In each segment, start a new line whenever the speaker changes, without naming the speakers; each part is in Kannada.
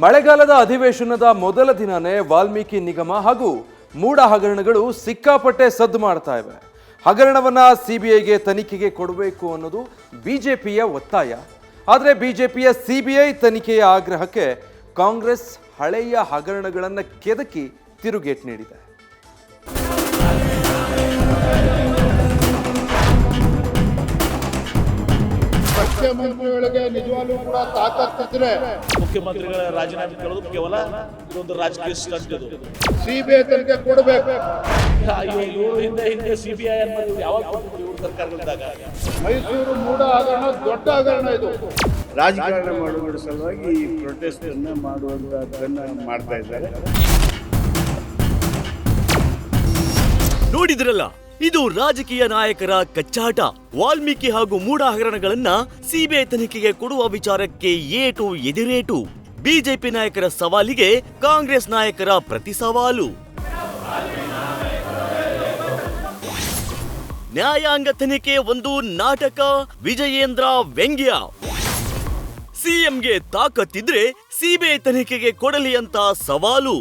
ಮಳೆಗಾಲದ ಅಧಿವೇಶನದ ಮೊದಲ ದಿನನೇ ವಾಲ್ಮೀಕಿ ನಿಗಮ ಹಾಗೂ ಮೂಡ ಹಗರಣಗಳು ಸಿಕ್ಕಾಪಟ್ಟೆ ಸದ್ದು ಮಾಡ್ತಾ ಇವೆ. ಹಗರಣವನ್ನ ಸಿಬಿಐಗೆ ತನಿಖೆಗೆ ಕೊಡಬೇಕು ಅನ್ನೋದು ಬಿಜೆಪಿಯ ಒತ್ತಾಯ. ಆದರೆ ಬಿಜೆಪಿಯ ಸಿಬಿಐ ತನಿಖೆಯ ಆಗ್ರಹಕ್ಕೆ ಕಾಂಗ್ರೆಸ್ ಹಳೆಯ ಹಗರಣಗಳನ್ನು ಕೆದಕಿ ತಿರುಗೇಟು ನೀಡಿದೆ.
ಮುಖ್ಯಮಂತ್ರಿಗಳಿಗೆ ನಿಜವಾಗ್ಲೂ ಕೂಡ ತಾಕತ್ತಿದ್ರೆ
ಮುಖ್ಯಮಂತ್ರಿಗಳ ರಾಜೀನಾಮೆ ಕೇಳೋದು ಕೇವಲ ಇದೊಂದು ರಾಜಕೀಯ ಸ್ಟಂಟ್. ಇದು
ಸಿಬಿಐ ತನಿಖೆ ಕೊಡಬೇಕು.
ಇವರು ಹಿಂದೆ ಸಿಬಿಐ ಅನ್ನೋದು ಯಾವಾಗ ಇವರು ಸರ್ಕಾರಗಳಿದ್ದಾಗ
ಮೈಸೂರು ಮೂಡ ಹಗರಣ ದೊಡ್ಡ ಹಗರಣ. ಇದು
ರಾಜಕಾರಣ ಮಾಡುವುದರ ಸಲುವಾಗಿ ಈ ಪ್ರೊಟೆಸ್ಟ್ ಅನ್ನ ಮಾಡುವಂತದ್ದನ್ನ ಮಾಡ್ತಾ ಇದ್ದಾರೆ.
ನೋಡಿದ್ರಲ್ಲ, ಇದು ರಾಜಕೀಯ ನಾಯಕರ ಕಚ್ಚಾಟ. ವಾಲ್ಮೀಕಿ ಹಾಗೂ ಮೂಡ ಹಗರಣಗಳನ್ನ ಸಿಬಿಐ ತನಿಖೆಗೆ ಕೊಡುವ ವಿಚಾರಕ್ಕೆ ಏಟು ಎದಿರೇಟು. ಬಿಜೆಪಿ ನಾಯಕರ ಸವಾಲಿಗೆ ಕಾಂಗ್ರೆಸ್ ನಾಯಕರ ಪ್ರತಿ ಸವಾಲು. ನ್ಯಾಯಾಂಗ ತನಿಖೆ ಒಂದು ನಾಟಕ, ವಿಜಯೇಂದ್ರ ವ್ಯಂಗ್ಯ. ಸಿಎಂಗೆ ತಾಕತ್ತಿದ್ರೆ ಸಿಬಿಐ ತನಿಖೆಗೆ ಕೊಡಲಿ ಅಂತ ಸವಾಲು.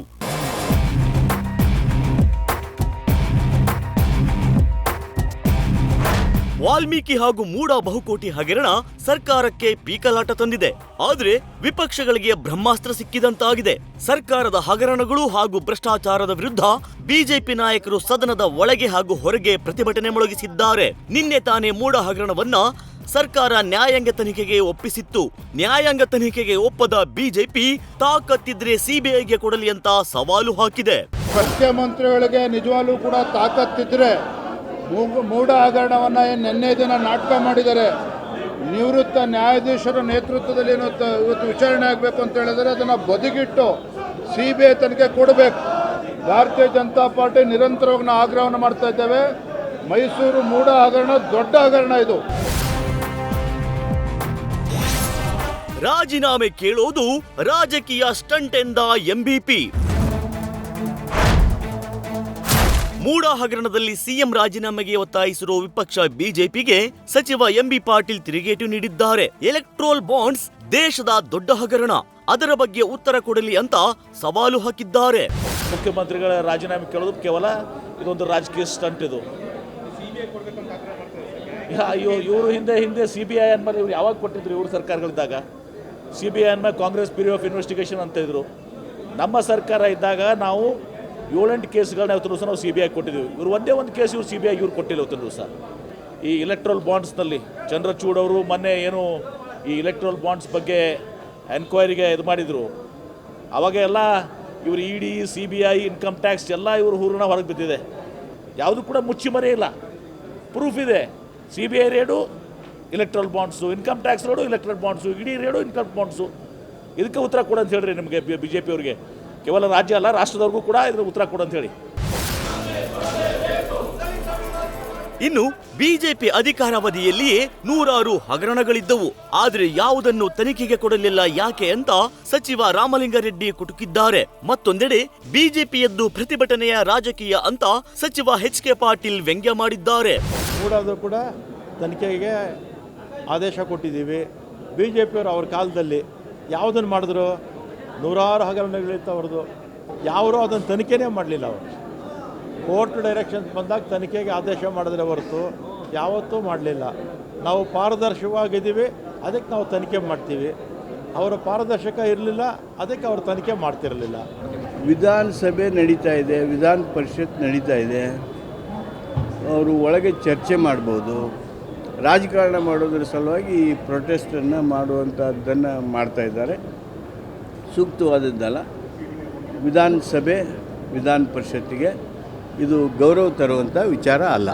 ವಾಲ್ಮೀಕಿ ಹಾಗೂ ಮೂಡ ಬಹುಕೋಟಿ ಹಗರಣ ಸರ್ಕಾರಕ್ಕೆ ಪೀಕಲಾಟ ತಂದಿದೆ. ಆದ್ರೆ ವಿಪಕ್ಷಗಳಿಗೆ ಬ್ರಹ್ಮಾಸ್ತ್ರ ಸಿಕ್ಕಿದಂತಾಗಿದೆ. ಸರ್ಕಾರದ ಹಗರಣಗಳು ಹಾಗೂ ಭ್ರಷ್ಟಾಚಾರದ ವಿರುದ್ಧ ಬಿಜೆಪಿ ನಾಯಕರು ಸದನದ ಒಳಗೆ ಹಾಗೂ ಹೊರಗೆ ಪ್ರತಿಭಟನೆ ಮೊಳಗಿಸಿದ್ದಾರೆ. ನಿನ್ನೆ ತಾನೇ ಮೂಡ ಹಗರಣವನ್ನ ಸರ್ಕಾರ ನ್ಯಾಯಾಂಗ ತನಿಖೆಗೆ ಒಪ್ಪಿಸಿತ್ತು. ನ್ಯಾಯಾಂಗ ತನಿಖೆಗೆ ಒಪ್ಪದ ಬಿಜೆಪಿ ತಾಕತ್ತಿದ್ರೆ ಸಿಬಿಐಗೆ ಕೊಡಲಿ ಅಂತ ಸವಾಲು ಹಾಕಿದೆ.
ಮುಖ್ಯಮಂತ್ರಿಗಳಿಗೆ ನಿಜವಾಗ್ಲೂ ಕೂಡ ತಾಕತ್ತಿದ್ರೆ ಮೂಡ ಹಗರಣವನ್ನ ನಿನ್ನೆ ದಿನ ನಾಟಕ ಮಾಡಿದ್ದಾರೆ. ನಿವೃತ್ತ ನ್ಯಾಯಾಧೀಶರ ನೇತೃತ್ವದಲ್ಲಿ ಇವತ್ತು ವಿಚಾರಣೆ ಆಗಬೇಕು ಅಂತ ಹೇಳಿದರೆ ಅದನ್ನು ಬದಿಗಿಟ್ಟು ಸಿಬಿಐ ತನಿಖೆ ಕೊಡಬೇಕು. ಭಾರತೀಯ ಜನತಾ ಪಾರ್ಟಿ ನಿರಂತರವಾಗಿ ನಾವು ಆಗ್ರಹವನ್ನು ಮಾಡ್ತಾ ಇದ್ದೇವೆ. ಮೈಸೂರು ಮೂಡ ಹಗರಣ ದೊಡ್ಡ ಹಗರಣ. ಇದು
ರಾಜೀನಾಮೆ ಕೇಳೋದು ರಾಜಕೀಯ ಸ್ಟಂಟ್ ಎಂದ ಎಂಬಿಪಿ. ಮೂಡ ಹಗರಣದಲ್ಲಿ ಸಿಎಂ ರಾಜೀನಾಮೆಗೆ ಒತ್ತಾಯಿಸಿರುವ ವಿಪಕ್ಷ ಬಿಜೆಪಿಗೆ ಸಚಿವ ಎಂಬಿ ಪಾಟೀಲ್ ತಿರುಗೇಟು ನೀಡಿದ್ದಾರೆ. ಎಲೆಕ್ಟ್ರೋಲ್ ಬಾಂಡ್ಸ್ ದೇಶದ ದೊಡ್ಡ ಹಗರಣ, ಅದರ ಬಗ್ಗೆ ಉತ್ತರ ಕೊಡಲಿ ಅಂತ ಸವಾಲು ಹಾಕಿದ್ದಾರೆ.
ಮುಖ್ಯಮಂತ್ರಿಗಳ ರಾಜೀನಾಮೆ ಕೇಳೋದು ಕೇವಲ ಇದೊಂದು ರಾಜಕೀಯ ಸ್ಟಂಟ್. ಇದು ಇವರು ಹಿಂದೆ ಸಿಬಿಐ ಅನ್ನೋದು ಇವ್ರು ಯಾವಾಗ ಕೊಟ್ಟಿದ್ರು ಇವರು ಸರ್ಕಾರಗಳಿದ್ದಾಗ. ಸಿಬಿಐ ಅನ್ನೋ ಕಾಂಗ್ರೆಸ್ ಬ್ಯೂರೋ ಆಫ್ ಇನ್ವೆಸ್ಟಿಗೇಷನ್ ಅಂತ ಇದ್ರು. ನಮ್ಮ ಸರ್ಕಾರ ಇದ್ದಾಗ ನಾವು 7-8 ಕೇಸ್ಗಳನ್ನ ಇವತ್ತು ದಿವಸ ನಾವು ಸಿಬಿಐ ಕೊಟ್ಟಿದ್ದೀವಿ. ಇವರು ಒಂದೇ ಒಂದು ಕೇಸ್ ಇವರು ಸಿಬಿಐ ಇವ್ರು ಕೊಟ್ಟಿಲ್ಲ ಇವತ್ತು ದಿವಸ. ಈ ಇಲೆಕ್ಟ್ರಲ್ ಬಾಂಡ್ಸ್ನಲ್ಲಿ ಚಂದ್ರಚೂಡ್ ಅವರು ಮೊನ್ನೆ ಏನು ಈ ಇಲೆಕ್ಟ್ರಲ್ ಬಾಂಡ್ಸ್ ಬಗ್ಗೆ ಎನ್ಕ್ವೈರಿಗೆ ಇದು ಮಾಡಿದರು. ಅವಾಗ ಎಲ್ಲ ಇವರು ಇಡಿ, ಸಿಬಿಐ, ಇನ್ಕಮ್ ಟ್ಯಾಕ್ಸ್ ಎಲ್ಲ ಇವರು ಹೂರಣ ಹೊರಗೆ ಬಿದ್ದಿದೆ. ಯಾವುದು ಕೂಡ ಮುಚ್ಚಿ ಮರೆ ಇಲ್ಲ, ಪ್ರೂಫ್ ಇದೆ. CBI raid electoral bonds, income tax raid electoral bonds, ED raid income bonds. ಇದಕ್ಕೆ ಉತ್ತರ ಕೊಡು ಅಂತ ಹೇಳ್ರಿ ನಿಮಗೆ ಬಿಜೆಪಿ ಅವರಿಗೆ. ಕೇವಲ ರಾಜ್ಯ ಅಲ್ಲ, ರಾಷ್ಟ್ರದವ್ರಿಗೂ ಕೂಡ ಇದ್ರ ಉತ್ತರ ಕೊಡು ಅಂತ ಹೇಳಿ.
ಇನ್ನು ಬಿಜೆಪಿ ಅಧಿಕಾರಾವಧಿಯಲ್ಲಿಯೇ ನೂರಾರು ಹಗರಣಗಳಿದ್ದವು. ಆದ್ರೆ ಯಾವುದನ್ನು ತನಿಖೆಗೆ ಕೊಡಲಿಲ್ಲ ಯಾಕೆ ಅಂತ ಸಚಿವ ರಾಮಲಿಂಗಾರೆಡ್ಡಿ ಕುಟುಕಿದ್ದಾರೆ. ಮತ್ತೊಂದೆಡೆ ಬಿಜೆಪಿಯದ್ದು ಪ್ರತಿಭಟನೆಯ ರಾಜಕೀಯ ಅಂತ ಸಚಿವ ಎಚ್.ಕೆ. ಪಾಟೀಲ್ ವ್ಯಂಗ್ಯ ಮಾಡಿದ್ದಾರೆ.
ಮೂಡೋದು ಕೂಡ ತನಿಖೆಗೆ ಆದೇಶ ಕೊಟ್ಟಿದ್ದೀವಿ. ಬಿಜೆಪಿಯವರು ಅವ್ರ ಕಾಲದಲ್ಲಿ ಯಾವುದನ್ನು ಮಾಡಿದ್ರು, ನೂರಾರು ಹಗರಣಗಳಿತ್ತು ಅವ್ರದ್ದು. ಯಾರು ಅದನ್ನು ತನಿಖೆನೇ ಮಾಡಲಿಲ್ಲ. ಅವರು ಕೋರ್ಟ್ ಡೈರೆಕ್ಷನ್ಸ್ ಬಂದಾಗ ತನಿಖೆಗೆ ಆದೇಶ ಮಾಡಿದ್ರೆ ಹೊರತು ಯಾವತ್ತೂ ಮಾಡಲಿಲ್ಲ. ನಾವು ಪಾರದರ್ಶಕವಾಗಿದ್ದೀವಿ, ಅದಕ್ಕೆ ನಾವು ತನಿಖೆ ಮಾಡ್ತೀವಿ. ಅವರ ಪಾರದರ್ಶಕ ಇರಲಿಲ್ಲ, ಅದಕ್ಕೆ ಅವರು ತನಿಖೆ ಮಾಡ್ತಿರಲಿಲ್ಲ.
ವಿಧಾನಸಭೆ ನಡೀತಾ ಇದೆ, ವಿಧಾನ ಪರಿಷತ್ ನಡೀತಾ ಇದೆ. ಅವರು ಒಳಗೆ ಚರ್ಚೆ ಮಾಡ್ಬೋದು. ರಾಜಕಾರಣ ಮಾಡೋದ್ರ ಸಲುವಾಗಿ ಈ ಪ್ರೊಟೆಸ್ಟನ್ನು ಮಾಡುವಂಥದ್ದನ್ನು ಮಾಡ್ತಾ ಇದ್ದಾರೆ. ಸೂಕ್ತವಾದದ್ದಲ್ಲ. ವಿಧಾನಸಭೆ, ವಿಧಾನ ಪರಿಷತ್ತಿಗೆ ಇದು ಗೌರವ ತರುವಂಥ ವಿಚಾರ ಅಲ್ಲ.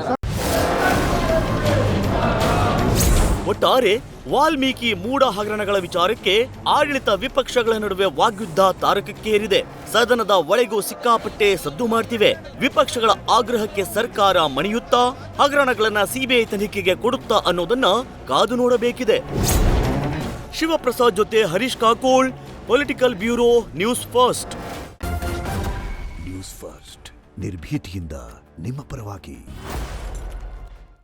ಒಟ್ಟಾರೆ ವಾಲ್ಮೀಕಿ ಮೂಡ ಹಗರಣಗಳ ವಿಚಾರಕ್ಕೆ ಆಡಳಿತ ವಿಪಕ್ಷಗಳ ನಡುವೆ ವಾಗ್ಯುದ್ಧ ತಾರಕಕ್ಕೇರಿದೆ. ಸದನದ ಒಳಗೂ ಸಿಕ್ಕಾಪಟ್ಟೆ ಸದ್ದು ಮಾಡ್ತಿವೆ. ವಿಪಕ್ಷಗಳ ಆಗ್ರಹಕ್ಕೆ ಸರ್ಕಾರ ಮಣಿಯುತ್ತಾ ಹಗರಣಗಳನ್ನ ಸಿಬಿಐ ತನಿಖೆಗೆ ಕೊಡುತ್ತಾ ಅನ್ನೋದನ್ನ ಕಾದು ನೋಡಬೇಕಿದೆ. ಶಿವಪ್ರಸಾದ್ ಜೊತೆ Harish Kakol, political bureau, news first.
News first ನಿರ್ಭೀತಿಯಿಂದ ನಿಮ್ಮ ಪರವಾಗಿ.